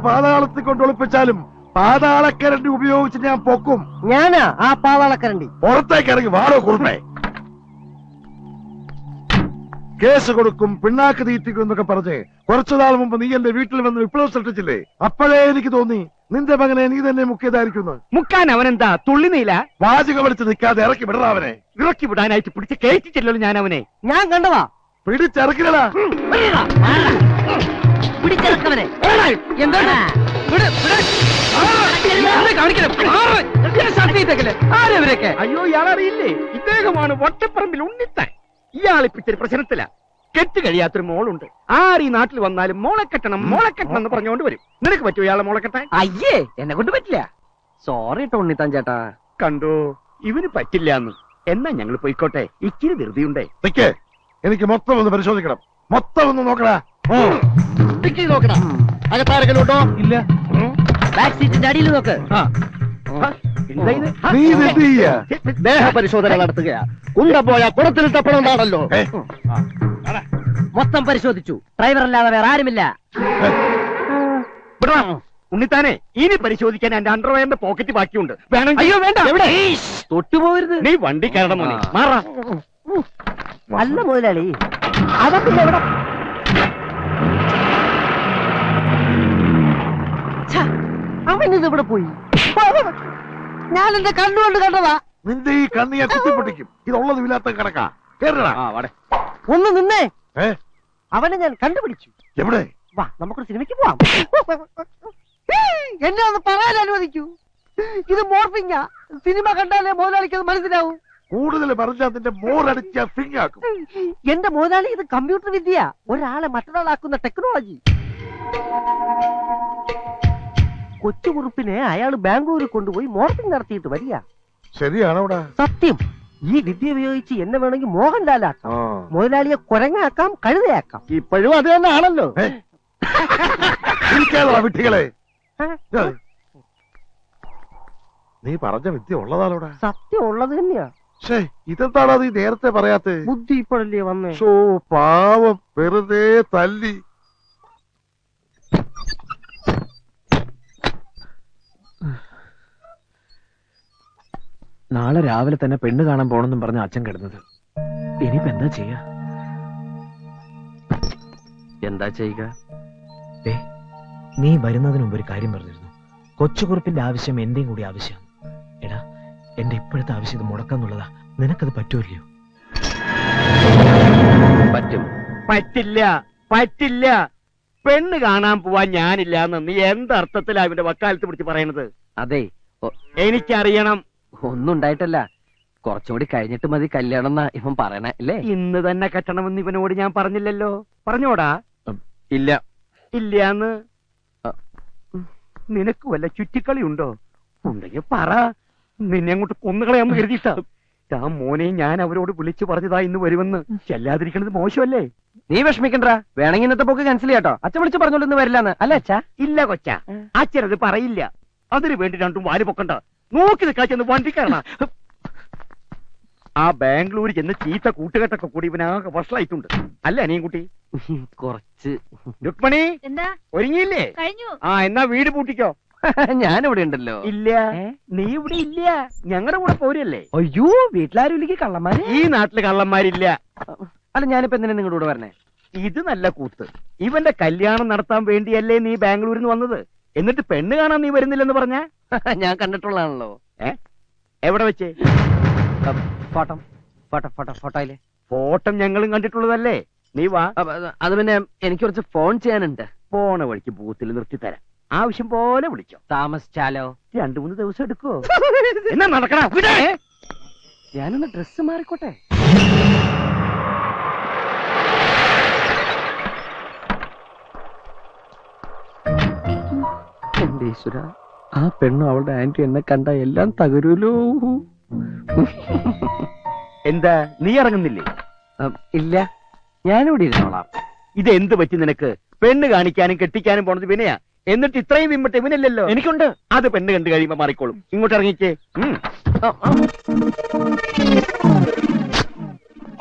പാതാളത്തിൽ കൊണ്ടൊളിപ്പിച്ചാലും പാതാളക്കരണ്ടി ഉപയോഗിച്ച് ഞാൻ പൊക്കും. ഞാനാ ആ പാതാളക്കരണ്ടി. പുറത്തേക്ക് ഇറങ്ങി വാടോ കുറുമേ. കേസ് കൊടുക്കും, പിണ്ണാക്ക് തീറ്റിക്കും എന്നൊക്കെ പറഞ്ഞ് കുറച്ചുനാൾ മുമ്പ് നീ എന്റെ വീട്ടിൽ വന്ന് വിപ്ലവം സൃഷ്ടിച്ചില്ലേ? അപ്പോഴേ എനിക്ക് തോന്നി നിന്റെ മകനെ നീ തന്നെ മുക്കിയതായിരിക്കുന്നു. മുക്കാൻ അവനെന്താ തുള്ളിനീല? വാചകം വലിച്ച് നിൽക്കാതെ ഇറക്കി വിടറാ അവനെ. ഇറക്കി വിടാനായിട്ട് പിടിച്ച് കയറ്റിച്ചല്ലോ ഞാൻ അവനെ. ഞാൻ കണ്ടതാ. പിടിച്ചിറക്കില്ലടാ. പിടിച്ചിറക്കവനെ. അയ്യോ ഇയാളറിയില്ലേ? ഇദ്ദേഹമാണ് വട്ടപ്പറമ്പിൽ ഉണ്ണിത്താൻ. ഇയാളിപ്പിച്ചൊരു പ്രശ്നത്തില. കെട്ട് കഴിയാത്തൊരു മോളുണ്ട്. ആര് ഈ നാട്ടിൽ വന്നാലും മോളെ കെട്ടണം എന്ന് പറഞ്ഞുകൊണ്ട് വരും. നിനക്ക് പറ്റുമോ ഇയാളെ മോളെ കെട്ടാൻ? അയ്യേ, എന്നെ കൊണ്ട് പറ്റില്ല. സോറി ഉണ്ണിത്താൻ ചേട്ടാ. കണ്ടോ, ഇവന് പറ്റില്ല എന്ന്. എന്നാ ഞങ്ങൾ പോയിക്കോട്ടെ, ഇച്ചിരി ധൃതിയുണ്ടേ. നിക്ക്, എനിക്ക് മൊത്തം ഒന്ന് പരിശോധിക്കണം. മൊത്തം ഒന്ന് നോക്കടാ. നോക്കടാ. അകത്താരെങ്കിലും ഉണ്ടോ? ഇല്ല. ബാക്ക് സീറ്റിന്റെ അടിയിൽ നോക്ക്. നീ എന്ത് ചെയ്യാ? ദേഹ പരിശോധന നടത്തുകയാ. കുണ്ട പോയ കുടത്തിൽ തപ്പണമെന്നാണല്ലോ. മൊത്തം പരിശോധിച്ചു. ഡ്രൈവർ അല്ലാതെ വേറെ ആരുമില്ല. ഉണ്ണിത്താനെ, ഇനി പരിശോധിക്കാൻ എന്റെ അണ്ടർവെയറിന്റെ പോക്കറ്റ് ബാക്കിയുണ്ട്. വേണം. അയ്യോ വേണ്ട, തൊട്ടുപോകരുത്. നീ വണ്ടി കയറണം മോനെ. മാറാ. അല്ല മുതലാളി, അതൊക്കെ എവിടെ? അവനിത് ഇവിടെ പോയി. ഞാൻ എന്റെ കണ്ണുകൊണ്ട് കണ്ടതാ. നിന്റെ ഈ കണ്ണിയെ കുത്തിപ്പൊട്ടിക്കും. ഇതുള്ളതും ഇല്ലാത്ത കണക്കാ. കേറടാ. ഒന്ന് നിന്നേ. അവനെ ഞാൻ കണ്ടുപിടിച്ചു. എവിടെ? വാ, നമുക്കൊരു സിനിമയ്ക്ക് പോവാം. എന്നെ ഒന്ന് പറയാൻ അനുവദിക്കൂ. ഇത് മോർഫിങ്ങാ. സിനിമ കണ്ടാലേ മുതലാളിക്ക് അത് മനസ്സിലാവും. കൂടുതൽ പറഞ്ഞാൽ നിന്റെ മോറടിച്ച ഫിങ്ങാക്കും. എന്റെ മുതലാളി, ഇത് കമ്പ്യൂട്ടർ വിദ്യ. ഒരാളെ മറ്റൊരാളാക്കുന്ന ടെക്നോളജി. കൊച്ചുകുറുപ്പിനെ അയാൾ ബാംഗ്ലൂരിൽ കൊണ്ടുപോയി മോർഫിംഗ് നടത്തിയിട്ട് വരിക. ശരിയാണോടാ? സത്യം. ഈ വിദ്യ ഉപയോഗിച്ച് എന്നെ വേണമെങ്കിൽ മോഹൻലാലാക്കാം, മുതലാളിയെ കുരങ്ങാക്കാം, കഴുതയാക്കാം. ഇപ്പോഴും അത് തന്നെ ആണല്ലോ. വിട്ടികളെ, നീ പറഞ്ഞ വിദ്യ ഉള്ളതാണോടാ? സത്യം ഉള്ളത് തന്നെയാ. ഇതെന്താണോ നീ നേരത്തെ പറയാത്ത? ബുദ്ധി ഇപ്പോഴല്ലേ വന്നേ. പാവം, വെറുതെ തല്ലി. നാളെ രാവിലെ തന്നെ പെണ്ണ് കാണാൻ പോണെന്നും പറഞ്ഞ അച്ഛൻ കിടന്നത്. ഇനിയിപ്പോ എന്താ ചെയ്യാ? എന്താ ചെയ്യുക? നീ വരുന്നതിന് മുമ്പ് ഒരു കാര്യം പറഞ്ഞിരുന്നു. കൊച്ചുകുറുപ്പിന്റെ ആവശ്യം എന്റെയും കൂടി ആവശ്യമാണ്. എടാ, എന്റെ ഇപ്പോഴത്തെ ആവശ്യം ഇത് മുടക്കാന്നുള്ളതാ. നിനക്കത് പറ്റുമല്ലയോ? പറ്റും. പറ്റില്ല, പറ്റില്ല. പെണ്ണ് കാണാൻ പോവാൻ ഞാനില്ല എന്ന് നീ എന്തർത്ഥത്തിലാ ഇവന്റെ വക്കാലത്ത് പിടിച്ച് പറയണത്? അതെ, എനിക്കറിയണം. ഒന്നും ഉണ്ടായിട്ടല്ല. കുറച്ചുകൂടി കഴിഞ്ഞിട്ട് മതി കല്യാണം എന്നാ ഇവൻ പറയണേ അല്ലേ? ഇന്ന് തന്നെ കെട്ടണമെന്ന് ഇവനോട് ഞാൻ പറഞ്ഞില്ലല്ലോ. പറഞ്ഞോടാ? ഇല്ല. ഇല്ലാന്ന്. നിനക്ക് വല്ല ചുറ്റിക്കളി ഉണ്ടോ? ഉണ്ടെങ്കിൽ പറ. നിന്നെ അങ്ങോട്ട് കൊന്നുകളയാന്ന് കരുതിയിട്ടാ. ആ മോനെ ഞാൻ അവരോട് വിളിച്ചു പറഞ്ഞതാ ഇന്ന് വരുമെന്ന്. ചെല്ലാതിരിക്കണത് മോശമല്ലേ? നീ വിഷമിക്കണ്ട. വേണമെങ്കിൽ ഇന്നത്തെ പോക്ക് ക്യാൻസൽ ചെയ്യാട്ടോ. അച്ഛൻ വിളിച്ച് പറഞ്ഞോളൂ ഇന്ന് വരില്ലാന്ന്. അല്ല അച്ഛാ? ഇല്ല കൊച്ച, അച്ഛനത് പറയില്ല. അതിനു വേണ്ടി രണ്ടും വാല് പൊക്കണ്ട. നോക്കി നിൽക്കാ ചെന്ന് വണ്ടി കയറണം. ആ ബാംഗ്ലൂരിൽ ചെന്ന് ചീത്ത കൂട്ടുകെട്ടൊക്കെ കൂടി ഇവനാകെ വഷളായിട്ടുണ്ട്. അല്ല അനിയൻകുട്ടി? കുറച്ച്. രുക്മണി, എന്താ ഒരുങ്ങിയില്ലേ? കഴിഞ്ഞു. ആ, എന്നാ വീട് പൂട്ടിക്കോ. ഞാനിവിടെ ഉണ്ടല്ലോ. ഇല്ല, നീ ഇവിടെ ഇല്ല. ഞങ്ങളുടെ കൂടെ പോരല്ലേ? അയ്യോ, വീട്ടിലാരും ഇല്ലെങ്കിൽ കള്ളന്മാര്. ഈ നാട്ടില് കള്ളന്മാരില്ല. അല്ല, ഞാനിപ്പോ എന്തിനാ നിങ്ങളുടെ കൂടെ വരണേ? ഇത് നല്ല കൂത്ത്. ഇവന്റെ കല്യാണം നടത്താൻ വേണ്ടിയല്ലേ നീ ബാംഗ്ലൂരിൽ നിന്ന് വന്നത്? എന്നിട്ട് പെണ്ണ് കാണാൻ നീ വരുന്നില്ലെന്ന് പറഞ്ഞ? ഞാൻ കണ്ടിട്ടുള്ളതാണല്ലോ. എവിടെ വെച്ച്? ഫോട്ടോയില്. ഫോട്ടം ഞങ്ങളും കണ്ടിട്ടുള്ളതല്ലേ. നീ വാ. അത് പിന്നെ എനിക്ക് കുറച്ച് ഫോൺ ചെയ്യാനുണ്ട്. പോണ വഴിക്ക് ബൂത്തിൽ നിർത്തി തരാം. ആവശ്യം പോലെ വിളിച്ചോ. താമസിച്ചാലോ? 2-3 ദിവസം എടുക്കോ? എന്നാ നടക്കണ. ഞാനൊന്ന് ഡ്രസ് മാറിക്കോട്ടെ. എന്റെ ഈശ്വര, ആ പെണ്ണും അവളുടെ ആന്റി എന്നെ കണ്ട എല്ലാം തകരൂലോ. എന്താ, നീ ഇറങ്ങുന്നില്ലേ? ഇല്ല, ഞാനിവിടെ ഇരുന്നോളാം. ഇത് എന്ത് പറ്റി നിനക്ക്? പെണ്ണ് കാണിക്കാനും കെട്ടിക്കാനും പോണത് വിനയാ. എന്നിട്ട് ഇത്രയും വിമ്മട്ട് ഇവനില്ലല്ലോ. എനിക്കുണ്ട്. അത് പെണ്ണ് കണ്ടു കഴിയുമ്പോ മാറിക്കോളും. ഇങ്ങോട്ട് ഇറങ്ങിക്കേ.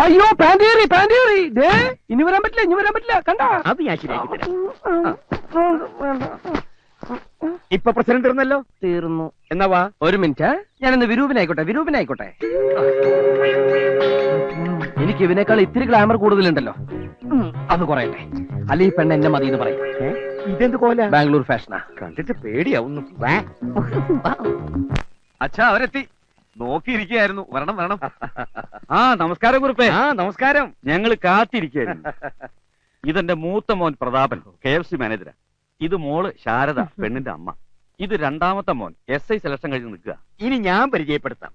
അയ്യോ, പാൻറ്റേറി. ഇനി വരാൻ പറ്റില്ല. കണ്ട, അത് ഞാൻ ശരിയാക്കി തരാം. ഇപ്പൊ പ്രസിഡന്റ് ഇരുന്നല്ലോ. തീർന്നു. എന്നാ വാ. ഒരു മിനിറ്റ്, ഞാനിന്ന് വിരൂപനായിക്കോട്ടെ. എനിക്ക് ഇവനേക്കാൾ ഇത്തിരി ഗ്ലാമർ കൂടുതലുണ്ടല്ലോ. അത് കുറയട്ടെ, അല്ലെ ഈ പെണ്ണ് എന്നെ മതി എന്ന് പറയും. ഇതെന്ത് കോല? ബാംഗ്ലൂർ ഫാഷനാ. കണ്ടിട്ട് പേടിയാവുന്നു. അച്ഛാ അവരെത്തി. നോക്കിയിരിക്കുകയായിരുന്നു. വരണം വരണം. ആ നമസ്കാരം കുറുപ്പേ. ആ നമസ്കാരം. ഞങ്ങൾ കാത്തിരിക്കുകയായിരുന്നു. ഇതെന്റെ മൂത്ത മോൻ പ്രതാപൻ, KFC മാനേജരാ. ഇത് മോള് ശാരദ, പെണ്ണിന്റെ അമ്മ. ഇത് രണ്ടാമത്തെ മോൻ SI സെലക്ഷൻ കഴിഞ്ഞ് നിൽക്കുക. ഇനി ഞാൻ പരിചയപ്പെടുത്താം.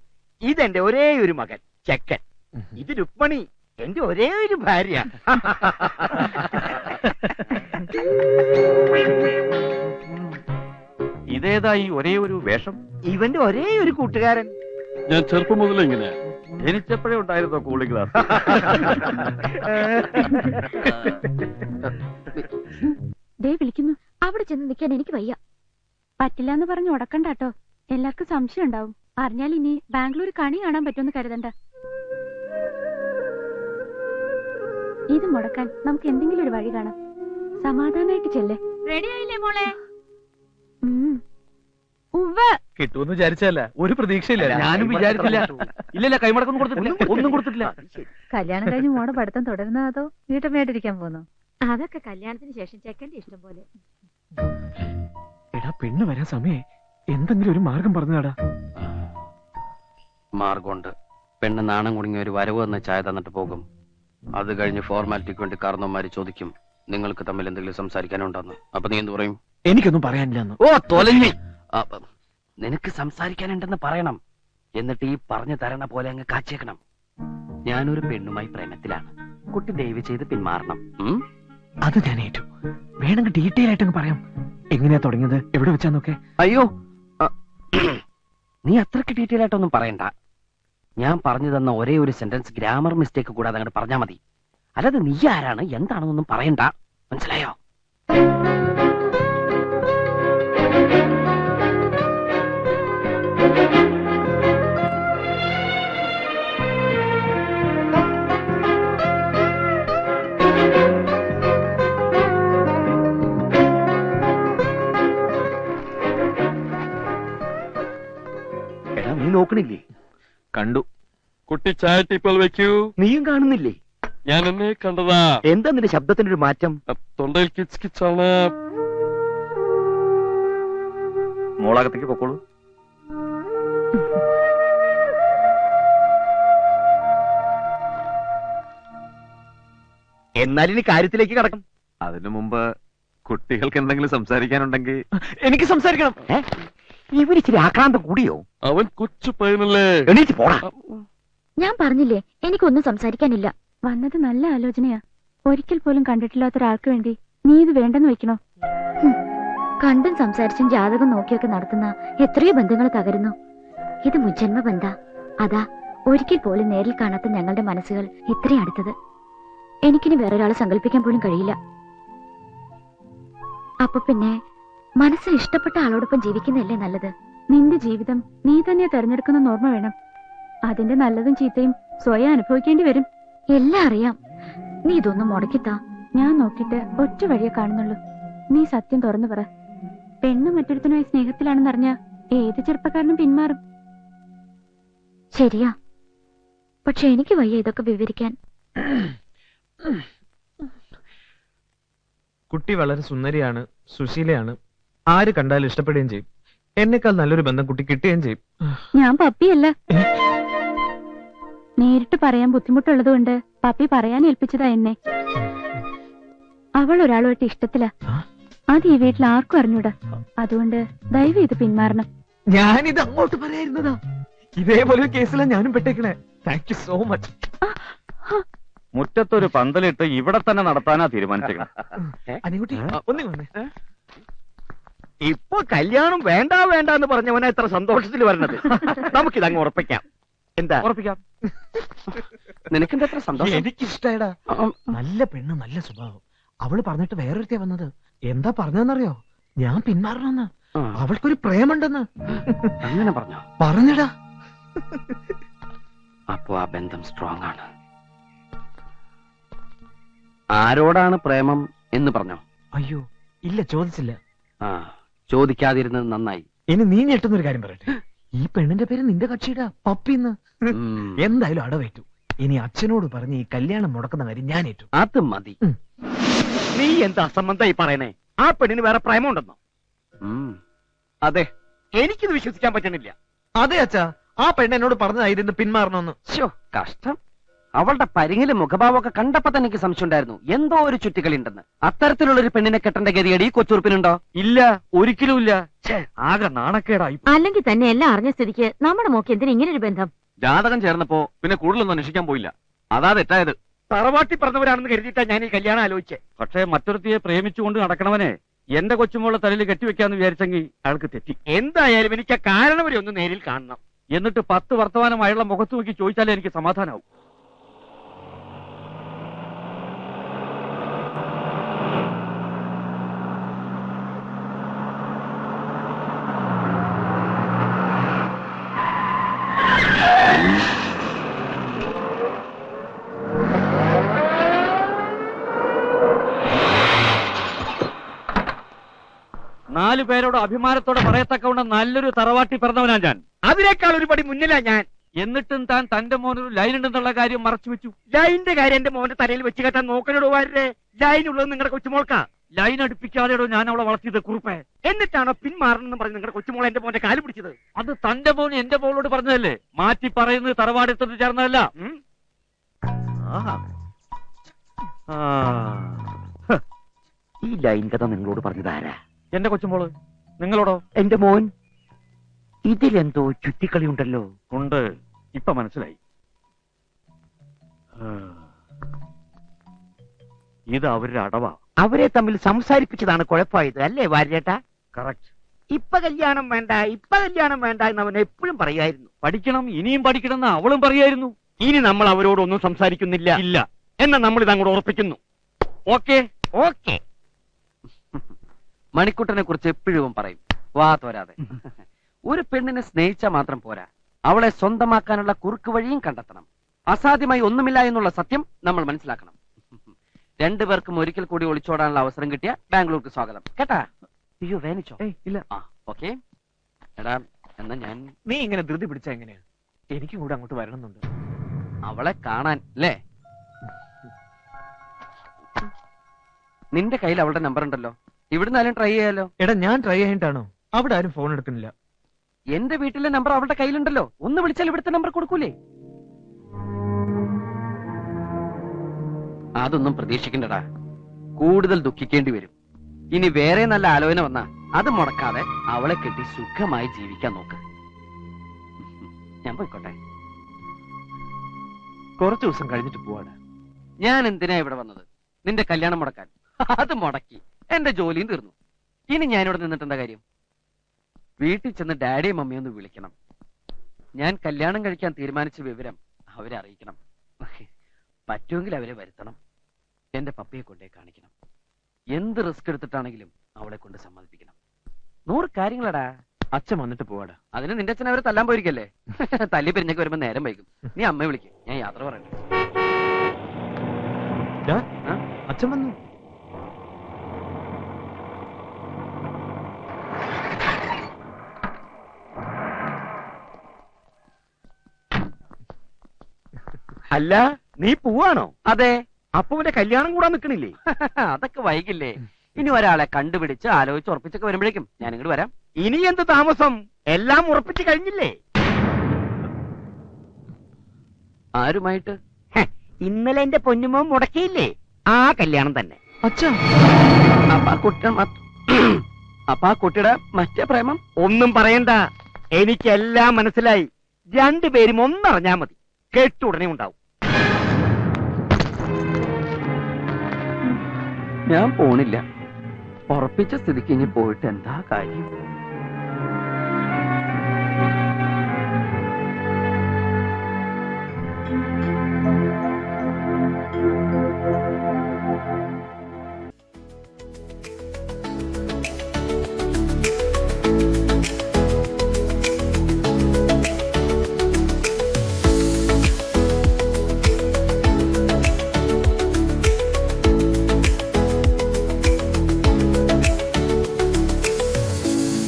ഇതെന്റെ ഒരേ ഒരു മകൻ ചെക്കൻ. ഇത് രുക്മണി, എന്റെ ഒരേ ഒരു ഭാര്യ. ഇതേതായി ഒരേ ഒരു വേഷം? ഇവന്റെ ഒരേ ഒരു കൂട്ടുകാരൻ. ഞാൻ ചെറുപ്പം മുതൽ ഇങ്ങനെ ജനിച്ചപ്പോഴേ ഉണ്ടായിരുന്നോ കൂളിംഗ് ഗ്ലാസ്? ദേ വിളിക്കുന്നു. അവിടെ ചെന്ന് നിൽക്കാൻ എനിക്ക് വയ്യ. പറ്റില്ല എന്ന് പറഞ്ഞ് ഉടക്കണ്ടാട്ടോ. എല്ലാവർക്കും സംശയം ഉണ്ടാവും. അറിഞ്ഞാൽ ഇനി ബാംഗ്ലൂർ കണി കാണാൻ പറ്റുമെന്ന് കരുതണ്ട. ഇത് മുടക്കാൻ നമുക്ക് എന്തെങ്കിലും ഒരു വഴി കാണാം. സമാധാനായിട്ട് ചെല്ലേ. റെഡി ആയില്ലേ മോളെ? കിട്ടുമെന്ന് വിചാരിച്ചല്ല, ഒരു പ്രതീക്ഷയില്ല. ഞാനും വിചാരിച്ചില്ല. ഇല്ലല്ല, കൈമടക്കൊന്നും കൊടുത്തിട്ടില്ല, ഒന്നും കൊടുത്തിട്ടില്ല. കല്യാണം കഴിഞ്ഞ് മോടെ പഠിത്തം തുടരുന്നോ അതോ വീട്ടമ്മയായിട്ടിരിക്കാൻ പോന്നോ? അതൊക്കെ കല്യാണത്തിന് ശേഷം ചെക്കന്റെ ഇഷ്ടം പോലെ. എടാ, പെണ്ണ് വരാൻ സമയേ, എന്തെങ്കിലും ഒരു മാർഗം പറഞ്ഞാടാ. മാർഗമുണ്ട്. പെണ്ണ് നാണം കുടുങ്ങിയ ഒരു വരവ് എന്ന ചായ തന്നിട്ട് പോകും. അത് കഴിഞ്ഞ് ഫോർമാലിറ്റിക്ക് വേണ്ടി കാരണവന്മാര് ചോദിക്കും, നിങ്ങൾക്ക് തമ്മിൽ എന്തെങ്കിലും സംസാരിക്കാനുണ്ടെന്ന്. അപ്പൊ നീ എന്ത് പറയും? എനിക്കൊന്നും പറയാനില്ലെന്ന്. ഓ തൊലഞ്ഞി. നിനക്ക് സംസാരിക്കാനുണ്ടെന്ന് പറയണം. എന്നിട്ട് ഈ പറഞ്ഞു തരണ പോലെ അങ്ങ് കാച്ചേക്കണം. ഞാനൊരു പെണ്ണുമായി പ്രേമത്തിലാണ്. കുട്ടി ദയവ് ചെയ്ത് പിന്മാറണം. അത് ഞാൻ ഏറ്റു. വേണമെങ്കിൽ ഡീറ്റെയിൽ ആയിട്ടങ്ങ് പറയാം. എങ്ങനെയാ തുടങ്ങിയത്, എവിടെ വെച്ചാന്നൊക്കെ. അയ്യോ, നീ അത്രക്ക് ഡീറ്റെയിൽ ആയിട്ടൊന്നും പറയണ്ട. ഞാൻ പറഞ്ഞു തന്ന ഒരേ ഒരു സെന്റൻസ് ഗ്രാമർ മിസ്റ്റേക്ക് കൂടാതെ അങ്ങോട്ട് പറഞ്ഞാൽ മതി. അല്ലാതെ നീ ആരാണ് എന്താണെന്നൊന്നും പറയണ്ട. മനസ്സിലായോ? എടാ, നീ നോക്കണില്ലേ? കണ്ടു. കുട്ടി ചായ ടീപ്പോൾ വെക്കൂ. നീയും കാണുന്നില്ലേ? ഞാൻ എന്നെ കണ്ടതാ. എന്താ നിന്റെ ശബ്ദത്തിനൊരു മാറ്റം? തൊണ്ടയിൽ കിച്ച് കിച്ചാണ്. മോളകത്തേക്ക് പൊക്കോളൂ. എന്നാൽ ഇനി കാര്യത്തിലേക്ക് കടക്കാം. അതിനു മുമ്പ് കുട്ടികൾക്ക് എന്തെങ്കിലും സംസാരിക്കാനുണ്ടെങ്കിൽ. എനിക്ക് സംസാരിക്കണം. ഇവരിച്ചിരി ആക്രാന്തം കൂടിയോ? അവൻ കൊച്ചു പയ്യനല്ലേ. എണീറ്റ് പോടാ. ഞാൻ പറഞ്ഞില്ലേ എനിക്കൊന്നും സംസാരിക്കാനില്ല. വന്നത് നല്ല ആലോചനയാ. ഒരിക്കൽ പോലും കണ്ടിട്ടില്ലാത്ത ഒരാൾക്ക് വേണ്ടി നീ ഇത് വേണ്ടെന്ന് വെക്കണോ? കണ്ടും സംസാരിച്ചും ജാതകം നോക്കിയൊക്കെ നടത്തുന്ന എത്രയോ ബന്ധങ്ങൾ തകരുന്നു. ഇത് മുജ്ജന്മ ബന്ധ. അതാ ഒരിക്കൽ പോലും നേരിൽ കാണാത്ത ഞങ്ങളുടെ മനസ്സുകൾ ഇത്രയും അടുത്തത്. എനിക്കിനി വേറൊരാളെ സങ്കല്പിക്കാൻ പോലും കഴിയില്ല. അപ്പൊ പിന്നെ മനസ്സിൽ ഇഷ്ടപ്പെട്ട ആളോടൊപ്പം ജീവിക്കുന്നതല്ലേ നല്ലത്? നിന്റെ ജീവിതം നീ തന്നെ തെരഞ്ഞെടുക്കുന്ന ഓർമ്മ വേണം. അതിന്റെ നല്ലതും ചീത്തയും സ്വയം അനുഭവിക്കേണ്ടി വരും. എല്ലാം അറിയാം. നീ ഇതൊന്നും മുടക്കിത്താ. ഞാൻ നോക്കിയിട്ട് ഒറ്റ വഴിയെ കാണുന്നുള്ളൂ. നീ സത്യം തുറന്നു പറ. പെണ്ണ് മറ്റൊരുത്തനുമായി സ്നേഹത്തിലാണെന്നറിഞ്ഞ ഏത് ചെറുപ്പക്കാരനും പിന്മാറും. ശരിയാ, പക്ഷെ എനിക്ക് വയ്യ ഇതൊക്കെ വിവരിക്കാൻ. കുട്ടി വളരെ സുന്ദരിയാണ്, സുശീലയാണ്. ആര് കണ്ടാലും ഇഷ്ടപ്പെടുകയും ചെയ്യും. എന്നെക്കാൾ നല്ലൊരു ബന്ധം കുട്ടി കിട്ടുകയും ചെയ്യും. ഞാൻ പപ്പിയല്ല. നേരിട്ട് പറയാൻ ബുദ്ധിമുട്ടുള്ളത് കൊണ്ട് പപ്പി പറയാൻ ഏൽപ്പിച്ചതാ എന്നെ. അവൾ ഒരാളുമായിട്ട് ഇഷ്ടത്തില. അത് ഈ വീട്ടിൽ ആർക്കും അറിഞ്ഞൂടാ. അതുകൊണ്ട് ദയവ് ഇത് പിന്മാറണം. ഞാനിത് അങ്ങോട്ട് പറയായിരുന്നതാ. ഇതേപോലെ ഒരു കേസിലാണ് ഞാനും പെട്ടേക്കണേ. Thank you so much. മുറ്റത്തൊരു പന്തലിട്ട് ഇവിടെ തന്നെ നടത്താനാ തീരുമാനിച്ചേക്കണം. അനുകുട്ടി ഒന്നേ വന്നേ. ഇപ്പൊ കല്യാണം വേണ്ട വേണ്ട എന്ന് പറഞ്ഞവനാ ഇത്ര സന്തോഷത്തിൽ വരണത്. നമുക്കിതങ്ങ് ഉറപ്പിക്കാം. എന്താ? ഉറപ്പിക്കാം. നിനക്കെന്താ എത്ര സന്തോഷം? എനിക്കിഷ്ടായടാ. നല്ല പെണ്ണ്, നല്ല സ്വഭാവം. അവള് പറഞ്ഞിട്ട് വേറൊരുത്തേ വന്നത്. എന്താ പറഞ്ഞതെന്നറിയോ? ഞാൻ പിന്മാറണമെന്ന്. അവൾക്കൊരു പ്രേമുണ്ടെന്ന്. അങ്ങനെ പറഞ്ഞോ? പറഞ്ഞടാ. അപ്പോ ആ ബന്ധം സ്ട്രോങ് ആണ്. ആരോടാണ് പ്രേമം എന്ന് പറഞ്ഞോ? അയ്യോ ഇല്ല, ചോദിച്ചില്ല. ചോദിക്കാതിരുന്നത് നന്നായി. ഇനി നീ ഞെട്ടുന്നൊരു കാര്യം പറയട്ടെ, ഈ പെണ്ണിന്റെ പേര് നിന്റെ കക്ഷിയുടെ പപ്പിന്ന്. എന്തായാലും അടവേറ്റു. ഇനി അച്ഛനോട് പറഞ്ഞ് ഈ കല്യാണം മുടക്കുന്ന കാര്യം ഞാൻ ഏറ്റു. അത് മതി. നീ എന്താ അസംബന്ധമായി പറയണേ? ആ പെണ്ണിന് വേറെ പ്രേമമുണ്ടെന്നോ? അതെ. എനിക്കിത് വിശ്വസിക്കാൻ പറ്റണില്ല. അതെ അച്ഛാ, ആ പെണ്ണ് എന്നോട് പറഞ്ഞതായിരുന്നു പിന്മാറണമെന്ന്. ശോ, കഷ്ടം. അവളുടെ പരിങ്ങിലും മുഖഭാവമൊക്കെ കണ്ടപ്പോ തന്നെ എനിക്ക് സംശയം ഉണ്ടായിരുന്നു, എന്തോ ഒരു ചുറ്റിക്കളി ഉണ്ടെന്ന്. അത്തരത്തിലുള്ളൊരു പെണ്ണിനെ കെട്ടേണ്ട ഗതികേട് ഈ കൊച്ചുറുപ്പിനുണ്ടോ? ഇല്ല, ഒരിക്കലും ഇല്ല. ആകെ നാണക്കേടായി. അല്ലെങ്കിൽ തന്നെ എല്ലാം അറിഞ്ഞ സ്ഥിതിക്ക് നമ്മുടെ മോക്ക് എന്തിനാ ഇങ്ങനെ ഒരു ബന്ധം? ജാതകം ചേർന്നപ്പോ പിന്നെ കൂടുതലൊന്നും അന്വേഷിക്കാൻ പോയില്ല. അതാ തെറ്റായത്. തറവാട്ടി പറഞ്ഞവരാണെന്ന് കരുതിയിട്ടാ ഞാൻ ഈ കല്യാണം ആലോചിച്ചേ. പക്ഷേ മറ്റൊരുത്തിയെ പ്രേമിച്ചുകൊണ്ട് നടക്കണവനെ എന്റെ കൊച്ചുമോളെ തലയിൽ കെട്ടിവെക്കാന്ന് വിചാരിച്ചെങ്കിൽ അയാൾക്ക് തെറ്റി. എന്തായാലും എനിക്ക് ആ കാരണം വരെ ഒന്ന് നേരിൽ കാണണം. എന്നിട്ട് 10 വർത്തമാനം അയാളുടെ മുഖത്ത് നോക്കി ചോദിച്ചാലേ എനിക്ക് സമാധാനാവും. നാലു പേരോട് അഭിമാനത്തോടെ പറയത്തക്കവണ്ണം നല്ലൊരു തറവാട്ടി പിറന്നവനാ ഞാൻ. അതിനേക്കാൾ ഒരു പടി മുന്നിലാ ഞാൻ. എന്നിട്ടും താൻ തന്റെ മോനൊരു ലൈൻ ഉണ്ടെന്നുള്ള കാര്യം മറച്ചു വെച്ചു. ലൈനിന്റെ കാര്യം എന്റെ മോന്റെ തലയിൽ വെച്ച് കേട്ടാൻ നോക്കണോടോ വാരേ. ലൈൻ ഉള്ളത് നിങ്ങളുടെ കൊച്ചുമോൾക്കാ. ലൈൻ അടുപ്പിക്കാതെയോ ഞാൻ അവളെ വളർത്തിയത് കുറുപ്പേ. എന്നിട്ടാണോ പിന്മാറണമെന്ന് പറഞ്ഞ് നിങ്ങളുടെ കൊച്ചുമോൾ എന്റെ മോന്റെ കാല് പിടിച്ചത്? അത് തന്റെ മോൻ എന്റെ മോളോട് പറഞ്ഞതല്ലേ? മാറ്റി പറയുന്നത് തറവാടെടുത്തിട്ട് ചേർന്നതല്ല. ഈ ലൈൻ കഥ നിങ്ങളോട് പറഞ്ഞതാരാ? എന്റെ കൊച്ചുമോള്. നിങ്ങളോടോ? എന്റെ മോൻ. ഇതിലെന്തോ ചുറ്റിക്കളി ഉണ്ടല്ലോ. ഉണ്ട്, ഇപ്പൊ മനസ്സിലായി. ഇത് അവരുടെ അടവാ. അവരെ തമ്മിൽ സംസാരിപ്പിച്ചതാണ് കുഴപ്പമായത് അല്ലേ വാര്യേട്ടാ? കറക്റ്റ്. ഇപ്പൊ കല്യാണം വേണ്ട, ഇപ്പൊ കല്യാണം വേണ്ട എന്ന് അവൻ എപ്പോഴും പറയായിരുന്നു. പഠിക്കണം, ഇനിയും പഠിക്കണം എന്ന് അവളും പറയായിരുന്നു. ഇനി നമ്മൾ അവരോടൊന്നും സംസാരിക്കുന്നില്ല. ഇല്ല. എന്നാ നമ്മൾ ഇത് അങ്ങോട്ട് ഉറപ്പിക്കുന്നു. Okay okay. മണിക്കുട്ടനെ കുറിച്ച് എപ്പോഴും പറയും, വാ തോരാതെ. ഒരു പെണ്ണിനെ സ്നേഹിച്ചാൽ മാത്രം പോരാ, അവളെ സ്വന്തമാക്കാനുള്ള കുറുക്ക് വഴിയും കണ്ടെത്തണം. അസാധ്യമായി ഒന്നുമില്ല എന്നുള്ള സത്യം നമ്മൾ മനസ്സിലാക്കണം. രണ്ടുപേർക്കും ഒരിക്കൽ കൂടി ഒളിച്ചോടാനുള്ള അവസരം കിട്ടിയ ബാംഗ്ലൂർക്ക് സ്വാഗതം. കേട്ടാ? അയ്യോ, വേനിച്ചോ? ഇല്ല. ആ, ഓക്കെ. എടാ, എന്നാ ഞാൻ... നീ ഇങ്ങനെ ധൃതി പിടിച്ചാ എങ്ങനെയാ? എനിക്കും കൂടെ അങ്ങോട്ട് വരണമെന്നുണ്ട്. അവളെ കാണാൻ അല്ലേ? നിന്റെ കയ്യിൽ അവളുടെ നമ്പർ ഉണ്ടല്ലോ, ഇവിടുന്ന് ആരും ട്രൈ ചെയ്യാലോ. എടാ, ഞാൻ ട്രൈ ചെയ്തിട്ടാണോ? അവിടെ ആരും ഫോൺ എടുക്കുന്നില്ല. എന്റെ വീട്ടിലെ നമ്പർ അവളുടെ കയ്യിലുണ്ടല്ലോ, ഒന്ന് വിളിച്ചാൽ ഇവിടുത്തെ നമ്പർ കൊടുക്കൂലേ? അതൊന്നും പ്രതീക്ഷിക്കണ്ടടാ, കൂടുതൽ ദുഃഖിക്കേണ്ടി വരും. ഇനി വേറെ നല്ല ആലോചന വന്നാ അത് മുടക്കാതെ അവളെ കെട്ടി സുഖമായി ജീവിക്കാൻ നോക്ക്. ഞാൻ പോയിക്കോട്ടെ. കുറച്ചു ദിവസം കഴിഞ്ഞിട്ട് പോവാണ്. ഞാൻ എന്തിനാ ഇവിടെ വന്നത്? നിന്റെ കല്യാണം മുടക്കാൻ. അത് മുടക്കി എന്റെ ജോലിയും തീർന്നു. ഇനി ഞാനിവിടെ നിന്നിട്ട് എന്താ കാര്യം? വീട്ടിൽ ചെന്ന് ഡാഡിയും മമ്മിയും ഒന്ന് വിളിക്കണം. ഞാൻ കല്യാണം കഴിക്കാൻ തീരുമാനിച്ച വിവരം അവരെ അറിയിക്കണം. പറ്റുമെങ്കിൽ അവരെ വരുത്തണം. എന്റെ പപ്പയെ കൊണ്ടേ കാണിക്കണം. എന്ത് റിസ്ക് എടുത്തിട്ടാണെങ്കിലും അവളെ കൊണ്ട് സമ്മതിപ്പിക്കണം. 100 കാര്യങ്ങളടാ. അച്ഛൻ വന്നിട്ട് പോവാടാ. അതിന് നിന്റെ അച്ഛൻ അവരെ തല്ലാൻ പോയിരിക്കല്ലേ? തല്ലി പിരിഞ്ഞൊക്കെ വരുമ്പോ നേരം വൈകും. നീ അമ്മയെ വിളിക്കും, ഞാൻ യാത്ര പറയട്ടെ. അച്ഛൻ വന്നു. അല്ല, നീ പോവാണോ? അതെ. അപ്പുവിന്റെ കല്യാണം കൂടാൻ നിൽക്കണില്ലേ? അതൊക്കെ വൈകില്ലേ? ഇനി ഒരാളെ കണ്ടുപിടിച്ച് ആലോചിച്ച് ഉറപ്പിച്ചൊക്കെ വരുമ്പോഴേക്കും ഞാൻ ഇങ്ങോട്ട് വരാം. ഇനി എന്ത് താമസം? എല്ലാം ഉറപ്പിച്ച് കഴിഞ്ഞില്ലേ? ആരുമായിട്ട്? ഇന്നലെ എന്റെ പൊന്നുമോ മുടക്കിയില്ലേ? ആ കല്യാണം തന്നെ. അച്ഛാ, അപ്പൊ ആ കുട്ടിയുടെ മറ്റേ പ്രേമം? ഒന്നും പറയണ്ട, എനിക്കെല്ലാം മനസ്സിലായി. രണ്ടുപേരും ഒന്നറിഞ്ഞാ മതി, കേട്ടുടനെ ഉണ്ടാവും. ഞാൻ പോണില്ല. ഉറപ്പിച്ച സ്ഥിതിക്ക് ഇനി പോയിട്ട് എന്താ കാര്യം?